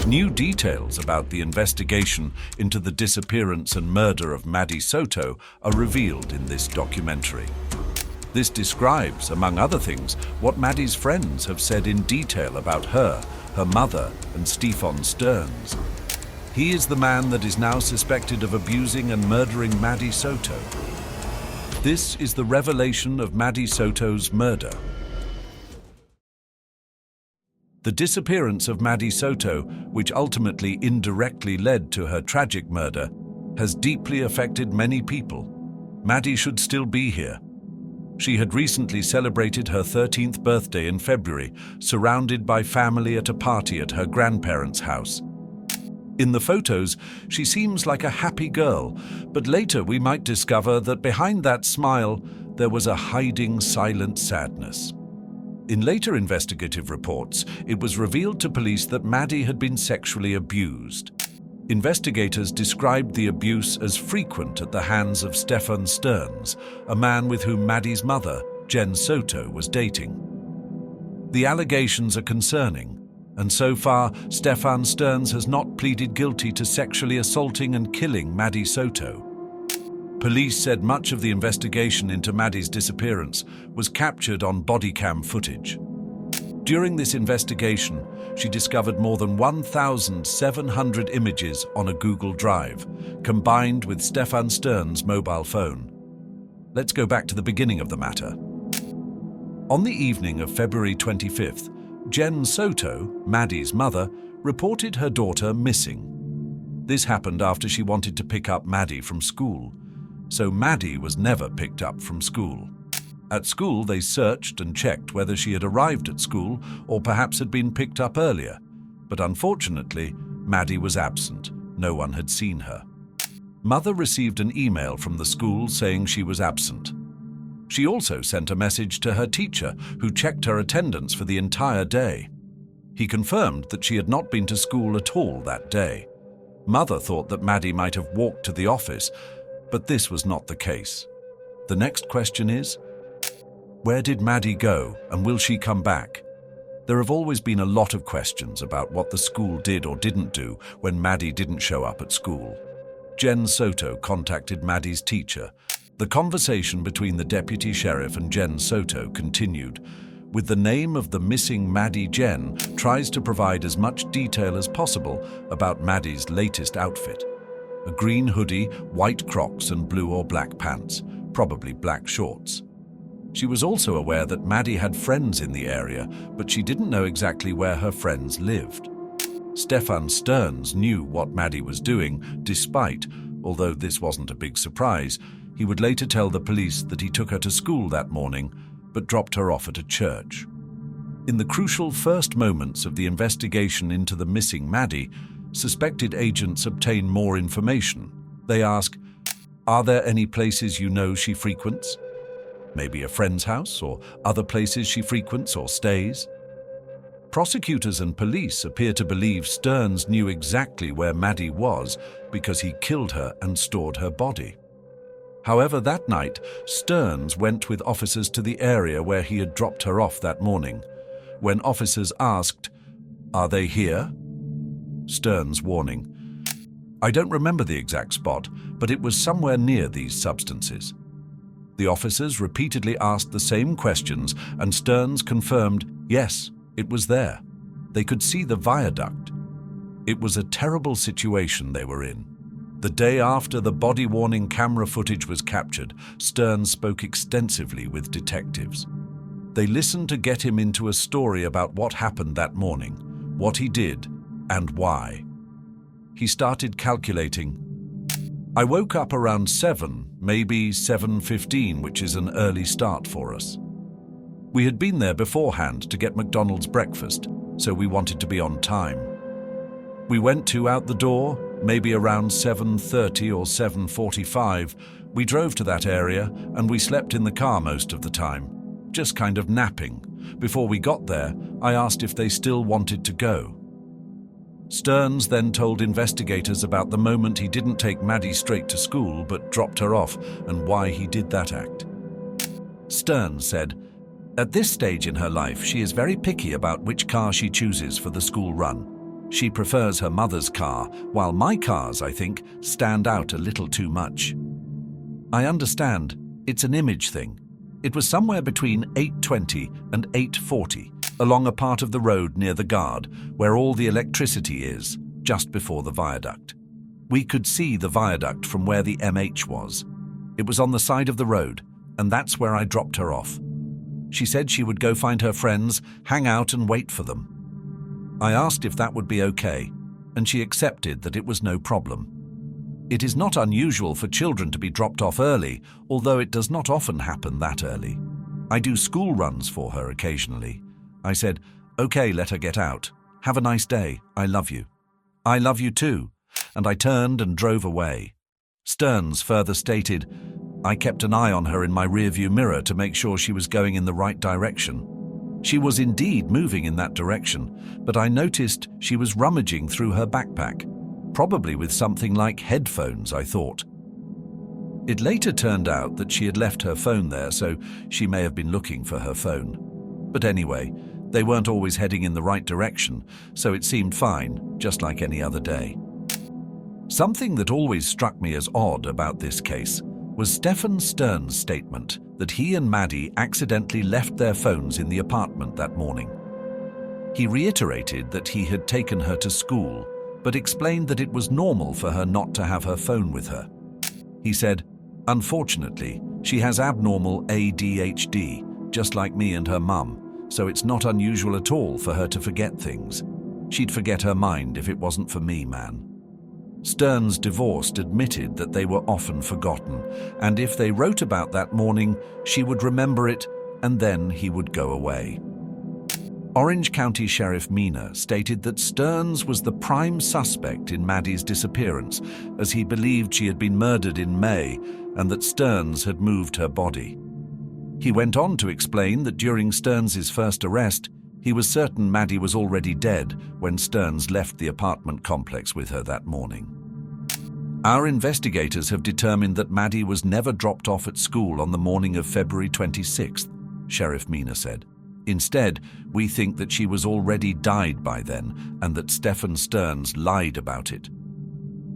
New details about the investigation into the disappearance and murder of Maddie Soto are revealed in this documentary. This describes, among other things, what Maddie's friends have said in detail about her mother, and Stefan Stearns. He is the man that is now suspected of abusing and murdering Maddie Soto. This is the revelation of Maddie Soto's murder. The disappearance of Maddie Soto, which ultimately indirectly led to her tragic murder, has deeply affected many people. Maddie should still be here. She had recently celebrated her 13th birthday in February, surrounded by family at a party at her grandparents' house. In the photos, she seems like a happy girl, but later we might discover that behind that smile, there was a hiding, silent sadness. In later investigative reports, it was revealed to police that Maddie had been sexually abused. Investigators described the abuse as frequent at the hands of Stefan Stearns, a man with whom Maddie's mother, Jen Soto, was dating. The allegations are concerning, and so far, Stefan Stearns has not pleaded guilty to sexually assaulting and killing Maddie Soto. Police said much of the investigation into Maddie's disappearance was captured on body cam footage. During this investigation, she discovered more than 1,700 images on a Google Drive, combined with Stefan Stearns' mobile phone. Let's go back to the beginning of the matter. On the evening of February 25th, Jen Soto, Maddie's mother, reported her daughter missing. This happened after she wanted to pick up Maddie from school. So Maddie was never picked up from school. At school, they searched and checked whether she had arrived at school or perhaps had been picked up earlier. But unfortunately, Maddie was absent. No one had seen her. Mother received an email from the school saying she was absent. She also sent a message to her teacher, who checked her attendance for the entire day. He confirmed that she had not been to school at all that day. Mother thought that Maddie might have walked to the office, but this was not the case. The next question is, where did Maddie go and will she come back? There have always been a lot of questions about what the school did or didn't do when Maddie didn't show up at school. Jen Soto contacted Maddie's teacher. The conversation between the deputy sheriff and Jen Soto continued. With the name of the missing Maddie, Jen tries to provide as much detail as possible about Maddie's latest outfit. A green hoodie, white Crocs and blue or black pants, probably black shorts. She was also aware that Maddie had friends in the area, but she didn't know exactly where her friends lived. Stefan Stearns knew what Maddie was doing, despite, although this wasn't a big surprise, he would later tell the police that he took her to school that morning, but dropped her off at a church. In the crucial first moments of the investigation into the missing Maddie, suspected agents obtain more information. They ask, are there any places you know she frequents? Maybe a friend's house or other places she frequents or stays? Prosecutors and police appear to believe Stearns knew exactly where Maddie was because he killed her and stored her body. However, that night, Stearns went with officers to the area where he had dropped her off that morning. When officers asked, are they here? Stearns warning, I don't remember the exact spot, but it was somewhere near these substances. The officers repeatedly asked the same questions, and Stearns confirmed, yes, it was there. They could see the viaduct. It was a terrible situation they were in. The day after the body-worn camera footage was captured, Stearns spoke extensively with detectives. They listened to get him into a story about what happened that morning, what he did, and why. He started calculating. I woke up around 7, maybe 7:15, which is an early start for us. We had been there beforehand to get McDonald's breakfast, so we wanted to be on time. We went out the door, maybe around 7:30 or 7:45. We drove to that area and we slept in the car most of the time, just kind of napping. Before we got there, I asked if they still wanted to go. Stearns then told investigators about the moment he didn't take Maddie straight to school but dropped her off and why he did that act. Stearns said, at this stage in her life, she is very picky about which car she chooses for the school run. She prefers her mother's car, while my cars, I think, stand out a little too much. I understand, it's an image thing. It was somewhere between 8:20 and 8:40, along a part of the road near the guard, where all the electricity is, just before the viaduct. We could see the viaduct from where the MH was. It was on the side of the road, and that's where I dropped her off. She said she would go find her friends, hang out and wait for them. I asked if that would be okay, and she accepted that it was no problem. It is not unusual for children to be dropped off early, although it does not often happen that early. I do school runs for her occasionally. I said, "Okay, let her get out. Have a nice day. I love you." "I love you too," and I turned and drove away. Stearns further stated, "I kept an eye on her in my rearview mirror to make sure she was going in the right direction. She was indeed moving in that direction, but I noticed she was rummaging through her backpack, probably with something like headphones, I thought." It later turned out that she had left her phone there, so she may have been looking for her phone. But anyway, they weren't always heading in the right direction, so it seemed fine, just like any other day. Something that always struck me as odd about this case was Stefan Stearns' statement that he and Maddie accidentally left their phones in the apartment that morning. He reiterated that he had taken her to school, but explained that it was normal for her not to have her phone with her. He said, "Unfortunately, she has abnormal ADHD, just like me and her mum, so it's not unusual at all for her to forget things. She'd forget her mind if it wasn't for me, man." Stearns, divorced, admitted that they were often forgotten, and if they wrote about that morning, she would remember it, and then he would go away. Orange County Sheriff Mina stated that Stearns was the prime suspect in Maddie's disappearance, as he believed she had been murdered in May and that Stearns had moved her body. He went on to explain that during Stearns' first arrest, he was certain Maddie was already dead when Stearns left the apartment complex with her that morning. "Our investigators have determined that Maddie was never dropped off at school on the morning of February 26th, Sheriff Mina said. "Instead, we think that she was already died by then and that Stefan Stearns lied about it."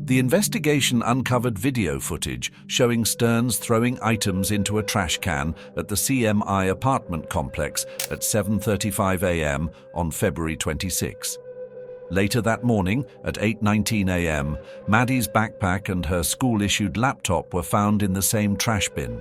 The investigation uncovered video footage showing Stearns throwing items into a trash can at the CMI apartment complex at 7:35 a.m. on February 26. Later that morning, at 8:19 a.m., Maddie's backpack and her school-issued laptop were found in the same trash bin.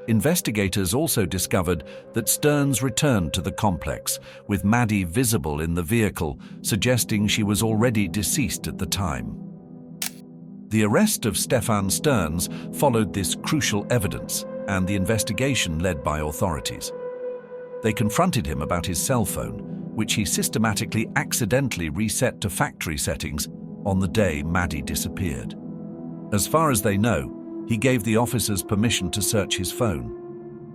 Investigators also discovered that Stearns returned to the complex, with Maddie visible in the vehicle, suggesting she was already deceased at the time. The arrest of Stefan Stearns followed this crucial evidence and the investigation led by authorities. They confronted him about his cell phone, which he systematically accidentally reset to factory settings on the day Maddie disappeared. As far as they know, he gave the officers permission to search his phone.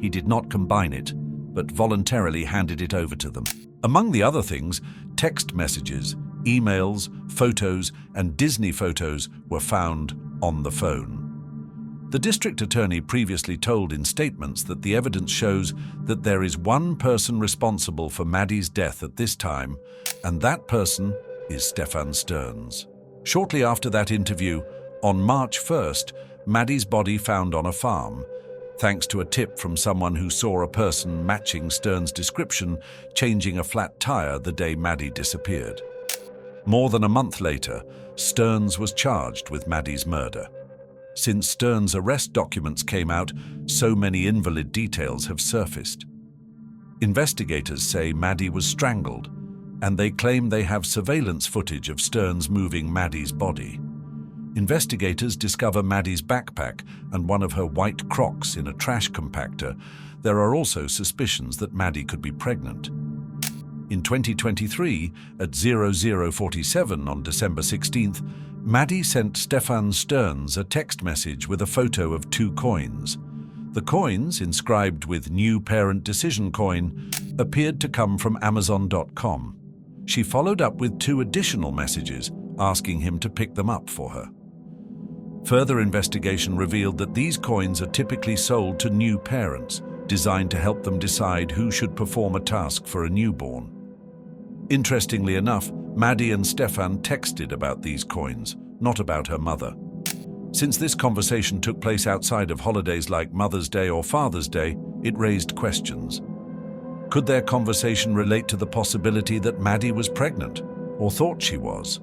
He did not combine it, but voluntarily handed it over to them. Among the other things, text messages, emails, photos, and Disney photos were found on the phone. The district attorney previously told in statements that the evidence shows that there is one person responsible for Maddie's death at this time, and that person is Stefan Stearns. Shortly after that interview, on March 1st, Maddie's body found on a farm, thanks to a tip from someone who saw a person matching Stearns' description changing a flat tire the day Maddie disappeared. More than a month later, Stearns was charged with Maddie's murder. Since Stearns' arrest documents came out, so many invalid details have surfaced. Investigators say Maddie was strangled, and they claim they have surveillance footage of Stearns moving Maddie's body. Investigators discover Maddie's backpack and one of her white Crocs in a trash compactor. There are also suspicions that Maddie could be pregnant. In 2023, at 0047 on December 16th, Maddie sent Stefan Stearns a text message with a photo of 2 coins. The coins, inscribed with New Parent Decision Coin, appeared to come from Amazon.com. She followed up with 2 additional messages, asking him to pick them up for her. Further investigation revealed that these coins are typically sold to new parents, designed to help them decide who should perform a task for a newborn. Interestingly enough, Maddie and Stefan texted about these coins, not about her mother. Since this conversation took place outside of holidays like Mother's Day or Father's Day, it raised questions. Could their conversation relate to the possibility that Maddie was pregnant, or thought she was?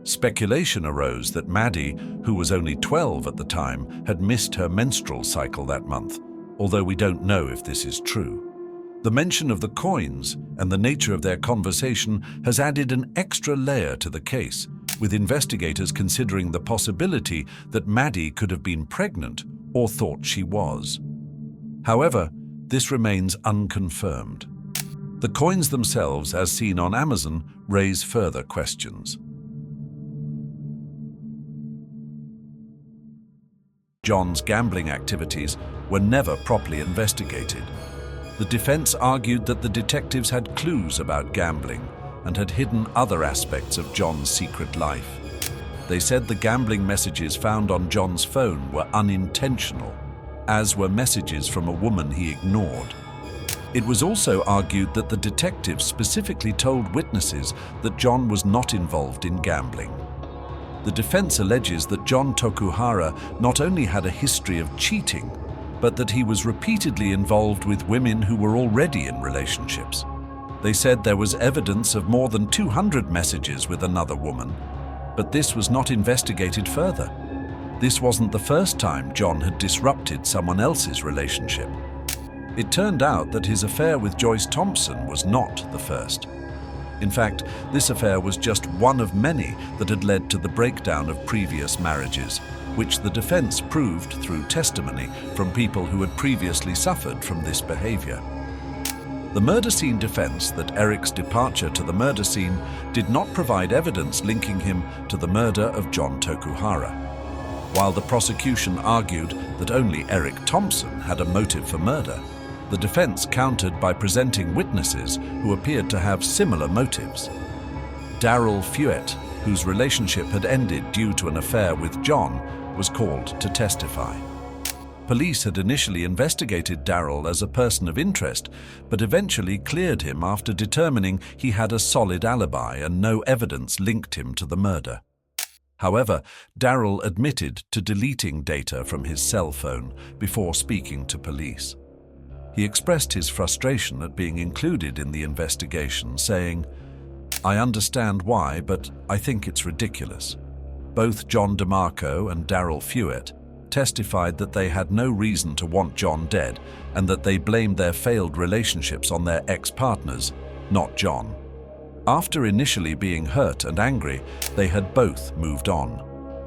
Speculation arose that Maddie, who was only 12 at the time, had missed her menstrual cycle that month, although we don't know if this is true. The mention of the coins and the nature of their conversation has added an extra layer to the case, with investigators considering the possibility that Maddie could have been pregnant or thought she was. However, this remains unconfirmed. The coins themselves, as seen on Amazon, raise further questions. John's gambling activities were never properly investigated. The defense argued that the detectives had clues about gambling and had hidden other aspects of John's secret life. They said the gambling messages found on John's phone were unintentional, as were messages from a woman he ignored. It was also argued that the detectives specifically told witnesses that John was not involved in gambling. The defense alleges that John Tokuhara not only had a history of cheating, but that he was repeatedly involved with women who were already in relationships. They said there was evidence of more than 200 messages with another woman, but this was not investigated further. This wasn't the first time John had disrupted someone else's relationship. It turned out that his affair with Joyce Thompson was not the first. In fact, this affair was just one of many that had led to the breakdown of previous marriages, which the defense proved through testimony from people who had previously suffered from this behavior. The murder scene defense that Eric's departure to the murder scene did not provide evidence linking him to the murder of John Tokuhara. While the prosecution argued that only Eric Thompson had a motive for murder, the defense countered by presenting witnesses who appeared to have similar motives. Daryl Feuett, whose relationship had ended due to an affair with John, was called to testify. Police had initially investigated Daryl as a person of interest, but eventually cleared him after determining he had a solid alibi and no evidence linked him to the murder. However, Daryl admitted to deleting data from his cell phone before speaking to police. He expressed his frustration at being included in the investigation, saying, "I understand why, but I think it's ridiculous." Both John DeMarco and Daryl Feuett testified that they had no reason to want John dead and that they blamed their failed relationships on their ex-partners, not John. After initially being hurt and angry, they had both moved on.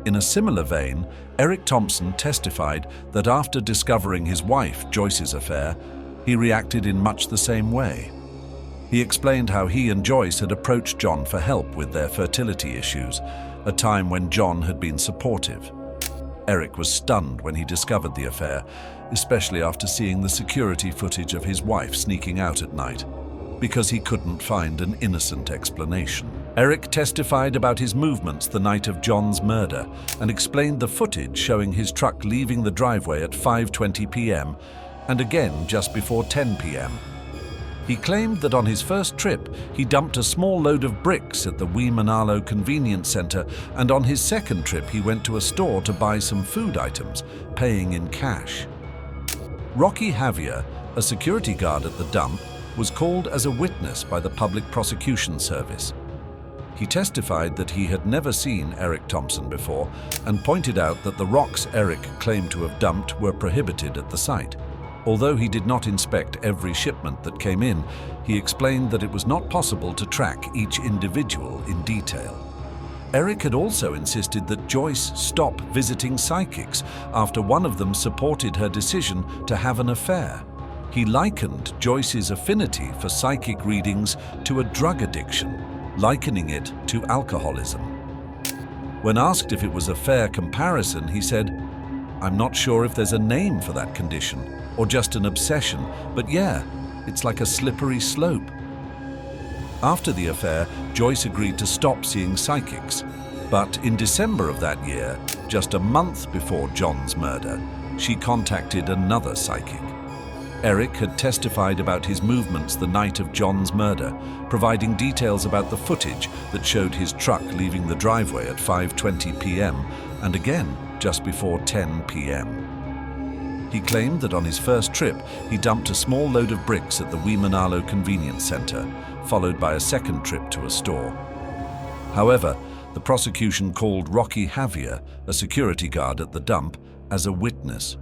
In a similar vein, Eric Thompson testified that after discovering his wife Joyce's affair, he reacted in much the same way. He explained how he and Joyce had approached John for help with their fertility issues, a time when John had been supportive. Eric was stunned when he discovered the affair, especially after seeing the security footage of his wife sneaking out at night, because he couldn't find an innocent explanation. Eric testified about his movements the night of John's murder and explained the footage showing his truck leaving the driveway at 5:20 p.m. and again just before 10 p.m. He claimed that on his first trip, he dumped a small load of bricks at the Wee-Manalo convenience center, and on his second trip, he went to a store to buy some food items, paying in cash. Rocky Javier, a security guard at the dump, was called as a witness by the Public Prosecution Service. He testified that he had never seen Eric Thompson before and pointed out that the rocks Eric claimed to have dumped were prohibited at the site. Although he did not inspect every shipment that came in, he explained that it was not possible to track each individual in detail. Eric had also insisted that Joyce stop visiting psychics after one of them supported her decision to have an affair. He likened Joyce's affinity for psychic readings to a drug addiction, likening it to alcoholism. When asked if it was a fair comparison, he said, "I'm not sure if there's a name for that condition or just an obsession, but yeah, it's like a slippery slope." After the affair, Joyce agreed to stop seeing psychics. But in December of that year, just a month before John's murder, she contacted another psychic. Eric had testified about his movements the night of John's murder, providing details about the footage that showed his truck leaving the driveway at 5:20 p.m. and again just before 10 p.m. He claimed that on his first trip, he dumped a small load of bricks at the Wimanalo Convenience Center, followed by a second trip to a store. However, the prosecution called Rocky Javier, a security guard at the dump, as a witness.